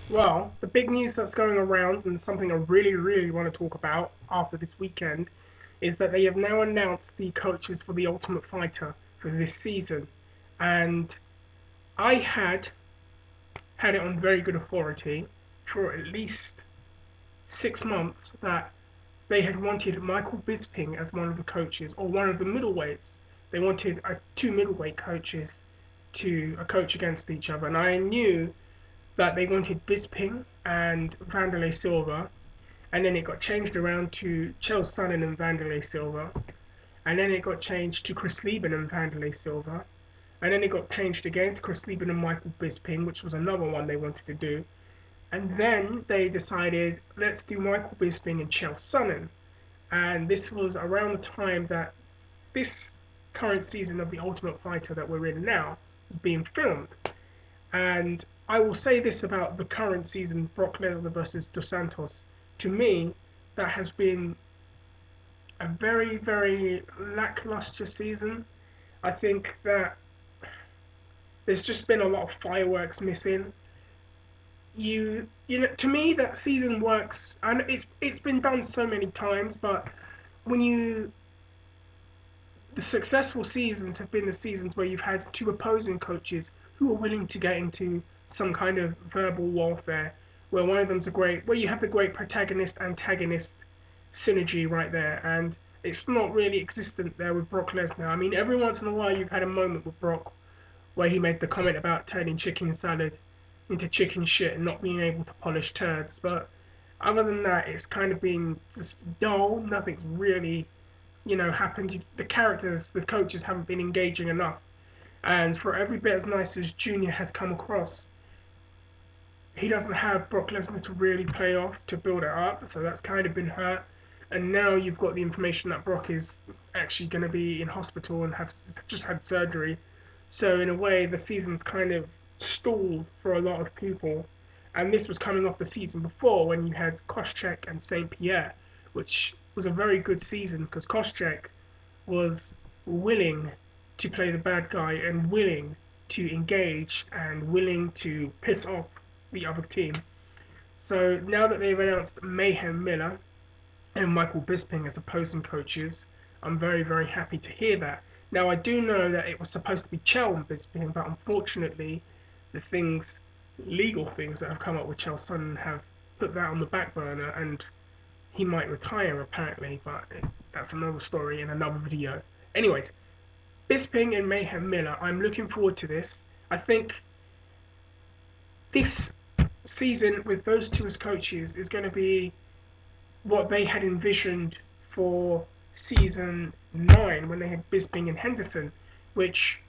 Well, the big news that's going around, and something I really, really want to talk about after this weekend, is that they have now announced the coaches for the Ultimate Fighter for this season. And I had it on very good authority for at least 6 months that they had wanted Michael Bisping as one of the coaches, or one of the middleweights. They wanted two middleweight coaches to a coach against each other. And I knew that they wanted Bisping and Vanderlei Silva, and then it got changed around to Chael Sonnen and Vanderlei Silva, and then it got changed to Chris Lieben and Vanderlei Silva, and then it got changed again to Chris Lieben and Michael Bisping, which was another one they wanted to do, and then they decided let's do Michael Bisping and Chael Sonnen, and this was around the time that this current season of the Ultimate Fighter that we're in now was being filmed. And I will say this about the current season, Brock Lesnar versus Dos Santos. To me, that has been a very, very lackluster season. I think that there's just been a lot of fireworks missing. You know, to me, that season works, and it's been done so many times. But when you the successful seasons have been the seasons where you've had two opposing coaches who are willing to get into some kind of verbal warfare, where one of them's where you have the great protagonist antagonist synergy right there, and it's not really existent there with Brock Lesnar. I mean, every once in a while you've had a moment with Brock where he made the comment about turning chicken salad into chicken shit and not being able to polish turds, but other than that, it's kind of been just dull. Nothing's really happened. The characters, the coaches haven't been engaging enough. And for every bit as nice as Junior has come across, he doesn't have Brock Lesnar to really play off to build it up. So that's kind of been hurt. And now you've got the information that Brock is actually going to be in hospital and have just had surgery. So in a way, the season's kind of stalled for a lot of people. And this was coming off the season before when you had Koscheck and St. Pierre, which was a very good season because Koscheck was willing to play the bad guy and willing to engage and willing to piss off the other team. So now that they've announced Mayhem Miller and Michael Bisping as opposing coaches, I'm very, very happy to hear that. Now, I do know that it was supposed to be Chael and Bisping, but unfortunately, the legal things that have come up with Chael Sonnen have put that on the back burner, and he might retire apparently, but that's another story in another video. Anyways, Bisping and Mayhem Miller, I'm looking forward to this. I think this season with those two as coaches is going to be what they had envisioned for season 9 when they had Bisping and Henderson, which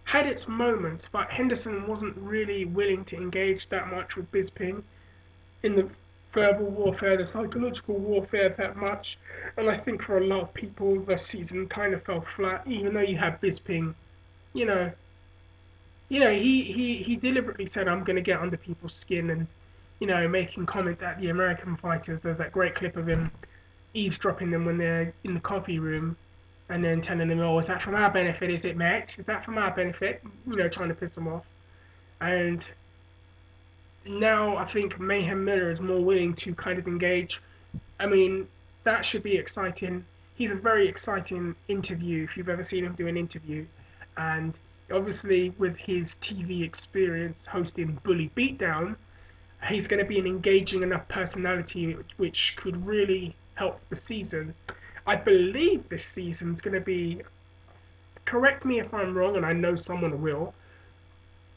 had its moments, but Henderson wasn't really willing to engage that much with Bisping in the verbal warfare, the psychological warfare that much. And I think for a lot of people, the season kind of fell flat, even though you had Bisping, you know, he deliberately said, I'm going to get under people's skin and, making comments at the American fighters. There's that great clip of him eavesdropping them when they're in the coffee room and then telling them, oh, is that for our benefit, is it, Matt? Is that for my benefit? Trying to piss them off. And now I think Mayhem Miller is more willing to kind of engage. I mean, that should be exciting. He's a very exciting interview if you've ever seen him do an interview. And obviously, with his TV experience hosting Bully Beatdown, he's going to be an engaging enough personality which could really help the season. I believe this season's going to be, correct me if I'm wrong, and I know someone will,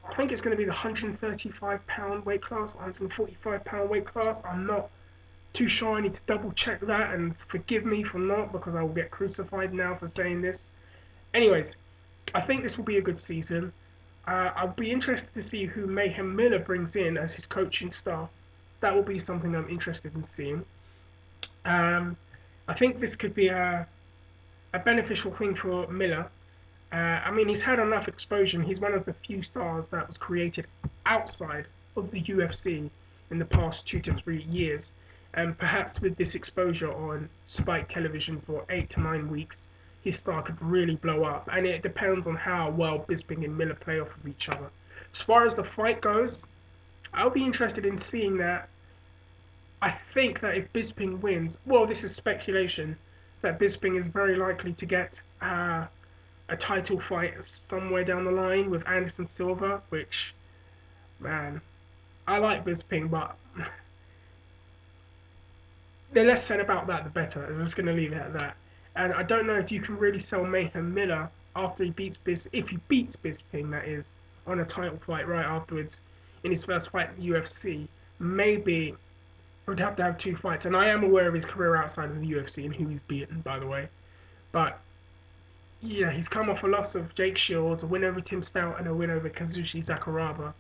I think it's going to be the 135-pound weight class, 145-pound weight class. I'm not too sure. I need to double check that and forgive me for not because I will get crucified now for saying this. Anyways, I think this will be a good season. I'll be interested to see who Mayhem Miller brings in as his coaching staff. That will be something I'm interested in seeing. Um, I think this could be a beneficial thing for Miller. I mean, he's had enough exposure. He's one of the few stars that was created outside of the UFC in the past 2 to 3 years. And perhaps with this exposure on Spike Television for 8 to 9 weeks, his star could really blow up. And it depends on how well Bisping and Miller play off of each other. As far as the fight goes, I'll be interested in seeing that. I think that if Bisping wins, well, this is speculation, that Bisping is very likely to get a title fight somewhere down the line with Anderson Silva, which, man, I like Bisping, but the less said about that, the better. I'm just going to leave it at that. And I don't know if you can really sell Mayhem Miller after he beats if he beats Bisping, that is, on a title fight right afterwards in his first fight in the UFC. Maybe would have to have two fights. And I am aware of his career outside of the UFC and who he's beaten, by the way. But yeah, he's come off a loss of Jake Shields, a win over Tim Stout, and a win over Kazushi Sakuraba.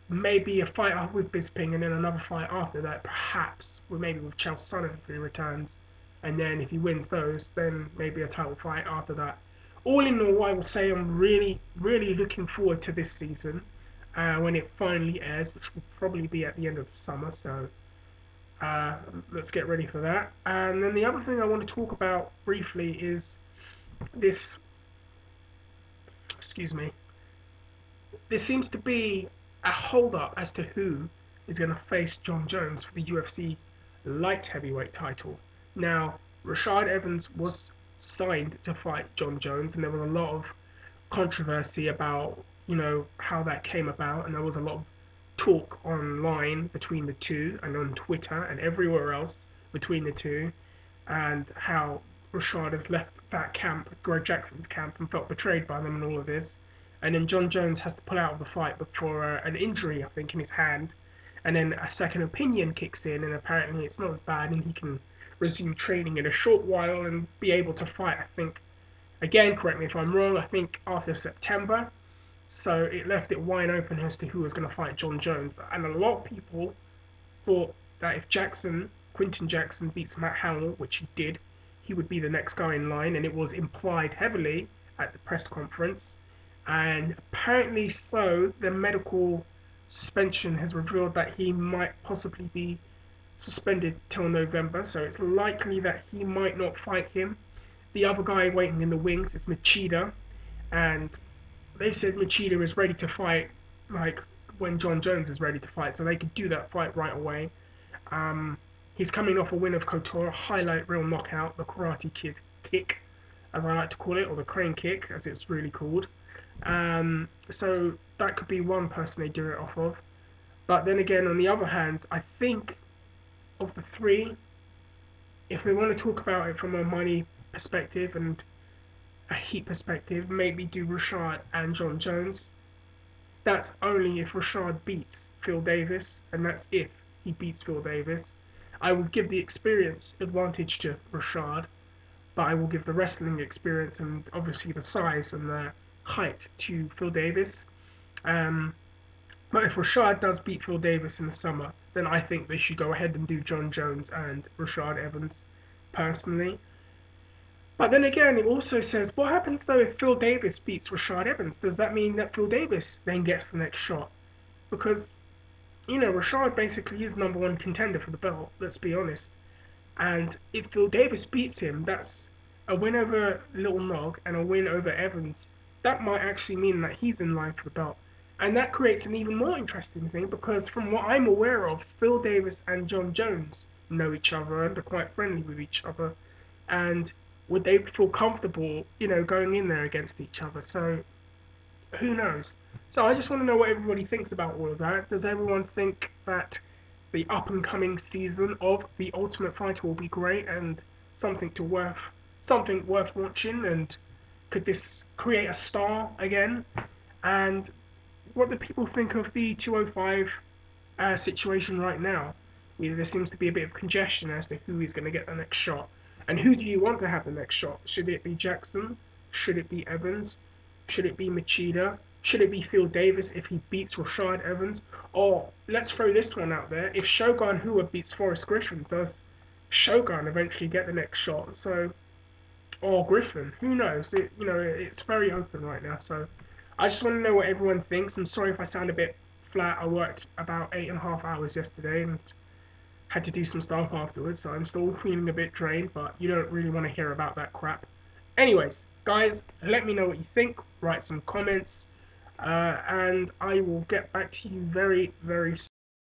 Maybe a fight with Bisping and then another fight after that, perhaps, maybe with Chael Sonnen if he returns. And then if he wins those, then maybe a title fight after that. All in all, I will say I'm really, really looking forward to this season when it finally airs, which will probably be at the end of the summer. So let's get ready for that. And then the other thing I want to talk about briefly is this. Excuse me. There seems to be a hold-up as to who is going to face Jon Jones for the UFC light heavyweight title. Now, Rashad Evans was signed to fight Jon Jones, and there was a lot of controversy about, how that came about, and there was a lot of talk online between the two, and on Twitter and everywhere else between the two, and how Rashad has left that camp, Greg Jackson's camp, and felt betrayed by them and all of this. And then Jon Jones has to pull out of the fight for an injury, I think, in his hand. And then a second opinion kicks in, and apparently it's not as bad, and he can resume training in a short while and be able to fight, I think, again, correct me if I'm wrong, I think after September. So it left it wide open as to who was going to fight Jon Jones. And a lot of people thought that if Quinton Jackson beats Matt Hamill, which he did, he would be the next guy in line, and it was implied heavily at the press conference. And apparently so, the medical suspension has revealed that he might possibly be suspended till November, so it's likely that he might not fight him. The other guy waiting in the wings is Machida, and they've said Machida is ready to fight, like when Jon Jones is ready to fight, so they could do that fight right away. He's coming off a win of Kotor, highlight reel knockout, the Karate Kid kick, as I like to call it, or the crane kick, as it's really called. So that could be one person they do it off of. But then again, on the other hand, I think of the three, if we want to talk about it from a money perspective and a heat perspective, maybe do Rashad and Jon Jones. That's only if Rashad beats Phil Davis, and that's if he beats Phil Davis. I would give the experience advantage to Rashad, but I will give the wrestling experience and obviously the size and the height to Phil Davis. But if Rashad does beat Phil Davis in the summer, then I think they should go ahead and do Jon Jones and Rashad Evans, personally. But then again, it also says, what happens though if Phil Davis beats Rashad Evans? Does that mean that Phil Davis then gets the next shot? Because, Rashad basically is number one contender for the belt, let's be honest. And if Phil Davis beats him, that's a win over Little Nog and a win over Evans. That might actually mean that he's in line for the belt. And that creates an even more interesting thing because from what I'm aware of, Phil Davis and Jon Jones know each other and are quite friendly with each other. And would they feel comfortable, going in there against each other? So who knows? So I just want to know what everybody thinks about all of that. Does everyone think that the up and coming season of The Ultimate Fighter will be great and something worth watching? And could this create a star again? And what do people think of the 205 situation right now? There seems to be a bit of congestion as to who is going to get the next shot. And who do you want to have the next shot? Should it be Jackson? Should it be Evans? Should it be Machida? Should it be Phil Davis if he beats Rashad Evans? Or let's throw this one out there. If Shogun Hua beats Forrest Griffin, does Shogun eventually get the next shot? So, or Griffin? Who knows? It's very open right now. So I just want to know what everyone thinks. I'm sorry if I sound a bit flat. I worked about 8.5 hours yesterday and had to do some stuff afterwards, so I'm still feeling a bit drained, but you don't really want to hear about that crap. Anyways, guys, let me know what you think. Write some comments. and I will get back to you very, very